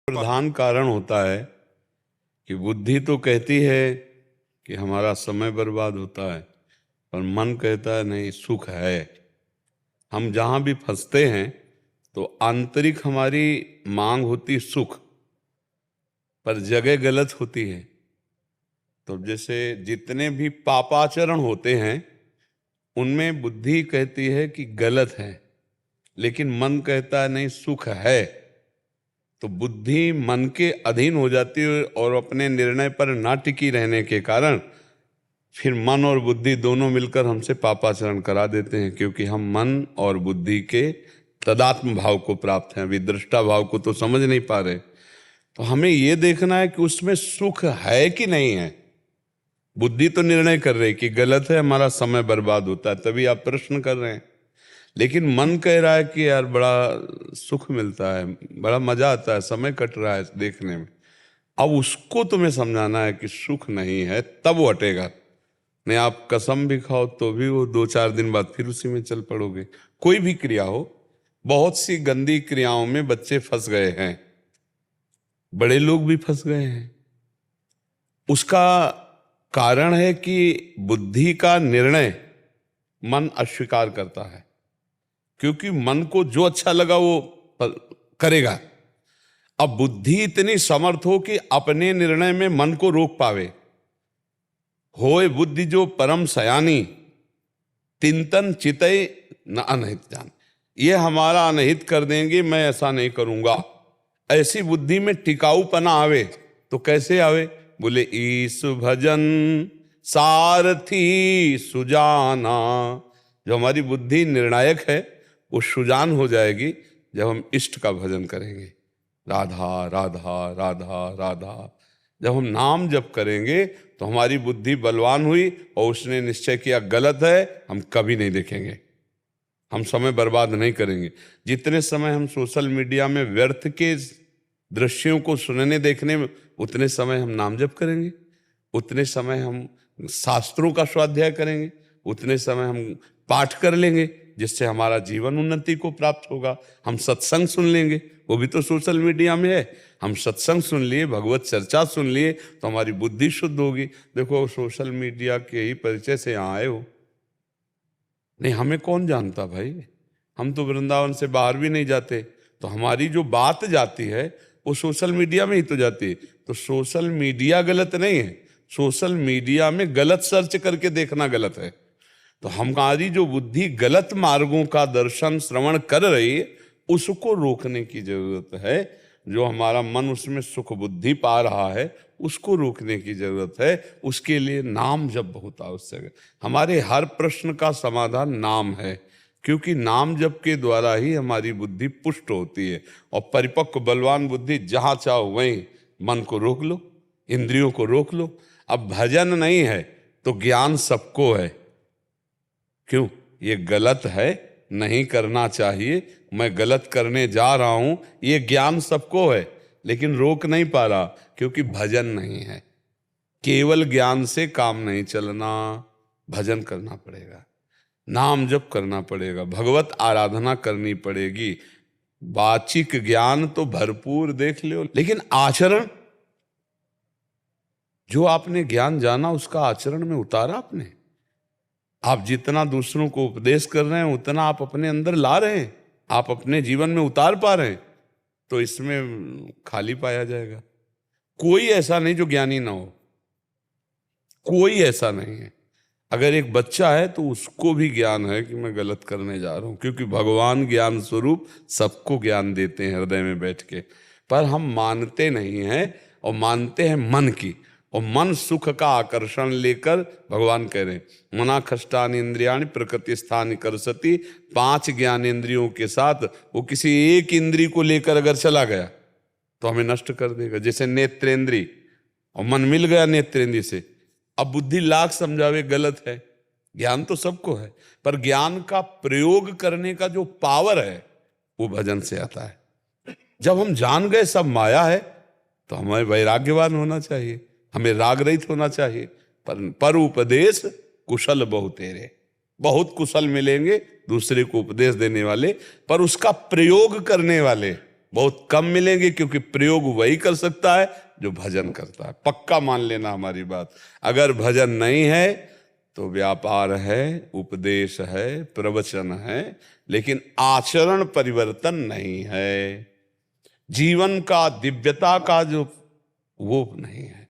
प्रधान कारण होता है कि बुद्धि तो कहती है कि हमारा समय बर्बाद होता है, पर मन कहता है नहीं, सुख है। हम जहाँ भी फंसते हैं तो आंतरिक हमारी मांग होती सुख, पर जगह गलत होती है। तो जैसे जितने भी पापाचरण होते हैं उनमें बुद्धि कहती है कि गलत है, लेकिन मन कहता है नहीं, सुख है। तो बुद्धि मन के अधीन हो जाती है और अपने निर्णय पर ना टिकी रहने के कारण फिर मन और बुद्धि दोनों मिलकर हमसे पापाचरण करा देते हैं, क्योंकि हम मन और बुद्धि के तदात्म भाव को प्राप्त हैं, अभी दृष्टा भाव को तो समझ नहीं पा रहे। तो हमें यह देखना है कि उसमें सुख है कि नहीं है। बुद्धि तो निर्णय कर रही कि गलत है, हमारा समय बर्बाद होता है, तभी आप प्रश्न कर रहे हैं। लेकिन मन कह रहा है कि यार बड़ा सुख मिलता है, बड़ा मजा आता है, समय कट रहा है देखने में। अब उसको तुम्हें समझाना है कि सुख नहीं है, तब वो हटेगा। नहीं, आप कसम भी खाओ तो भी वो 2-4 दिन बाद फिर उसी में चल पड़ोगे। कोई भी क्रिया हो, बहुत सी गंदी क्रियाओं में बच्चे फंस गए हैं, बड़े लोग भी फंस गए हैं। उसका कारण है कि बुद्धि का निर्णय मन अस्वीकार करता है, क्योंकि मन को जो अच्छा लगा वो करेगा। अब बुद्धि इतनी समर्थ हो कि अपने निर्णय में मन को रोक पावे। होए बुद्धि जो परम सयानी, तिंतन चितय न अनहित जान। ये हमारा अनहित कर देंगे, मैं ऐसा नहीं करूंगा। ऐसी बुद्धि में टिकाऊपना आवे तो कैसे आवे? बोले ईश भजन सारथी सुजाना। जो हमारी बुद्धि निर्णायक है वो सुजान हो जाएगी जब हम इष्ट का भजन करेंगे। राधा राधा राधा राधा। जब हम नाम जप करेंगे तो हमारी बुद्धि बलवान हुई और उसने निश्चय किया गलत है, हम कभी नहीं देखेंगे, हम समय बर्बाद नहीं करेंगे। जितने समय हम सोशल मीडिया में व्यर्थ के दृश्यों को सुनने देखने में, उतने समय हम नाम जप करेंगे, उतने समय हम शास्त्रों का स्वाध्याय करेंगे, उतने समय हम पाठ कर लेंगे, जिससे हमारा जीवन उन्नति को प्राप्त होगा। हम सत्संग सुन लेंगे, वो भी तो सोशल मीडिया में है। हम सत्संग सुन लिए, भगवत चर्चा सुन लिए, तो हमारी बुद्धि शुद्ध होगी। देखो, सोशल मीडिया के ही परिचय से यहाँ आए हो। नहीं, हमें कौन जानता भाई, हम तो वृंदावन से बाहर भी नहीं जाते। तो हमारी जो बात जाती है वो सोशल मीडिया में ही तो जाती है। तो सोशल मीडिया गलत नहीं है, सोशल मीडिया में गलत सर्च करके देखना गलत है। तो हमारी जो बुद्धि गलत मार्गों का दर्शन श्रवण कर रही है, उसको रोकने की जरूरत है। जो हमारा मन उसमें सुख बुद्धि पा रहा है, उसको रोकने की जरूरत है। उसके लिए नाम जप बहुत आवश्यक है। हमारे हर प्रश्न का समाधान नाम है, क्योंकि नाम जप के द्वारा ही हमारी बुद्धि पुष्ट होती है। और परिपक्व बलवान बुद्धि जहाँ चाहो वहीं मन को रोक लो, इंद्रियों को रोक लो। अब भजन नहीं है तो ज्ञान सबको है। क्यों? ये गलत है, नहीं करना चाहिए, मैं गलत करने जा रहा हूं, ये ज्ञान सबको है, लेकिन रोक नहीं पा रहा, क्योंकि भजन नहीं है। केवल ज्ञान से काम नहीं चलना, भजन करना पड़ेगा, नाम जप करना पड़ेगा, भगवत आराधना करनी पड़ेगी। वाचिक ज्ञान तो भरपूर देख लो, लेकिन आचरण, जो आपने ज्ञान जाना उसका आचरण में उतारा आपने। आप जितना दूसरों को उपदेश कर रहे हैं उतना आप अपने अंदर ला रहे हैं, आप अपने जीवन में उतार पा रहे हैं, तो इसमें खाली पाया जाएगा। कोई ऐसा नहीं जो ज्ञानी ना हो, कोई ऐसा नहीं है। अगर एक बच्चा है तो उसको भी ज्ञान है कि मैं गलत करने जा रहा हूं, क्योंकि भगवान ज्ञान स्वरूप सबको ज्ञान देते हैं हृदय में बैठ के। पर हम मानते नहीं हैं, और मानते हैं मन की, और मन सुख का आकर्षण लेकर, भगवान कह रहे हैं मना खष्टान इंद्रियाणि प्रकृति स्थान करसती। 5 ज्ञान इंद्रियों के साथ वो किसी एक इंद्री को लेकर अगर चला गया तो हमें नष्ट कर देगा। जैसे नेत्रेंद्री, और मन मिल गया नेत्रेंद्री से, अब बुद्धि लाख समझावे गलत है। ज्ञान तो सबको है, पर ज्ञान का प्रयोग करने का जो पावर है वो भजन से आता है। जब हम जान गए सब माया है तो हमें वैराग्यवान होना चाहिए, हमें राग रहित होना चाहिए। पर उपदेश कुशल बहुतेरे, बहुत कुशल मिलेंगे दूसरे को उपदेश देने वाले, पर उसका प्रयोग करने वाले बहुत कम मिलेंगे, क्योंकि प्रयोग वही कर सकता है जो भजन करता है। पक्का मान लेना हमारी बात। अगर भजन नहीं है तो व्यापार है, उपदेश है, प्रवचन है, लेकिन आचरण परिवर्तन नहीं है, जीवन का दिव्यता का जो वो नहीं है।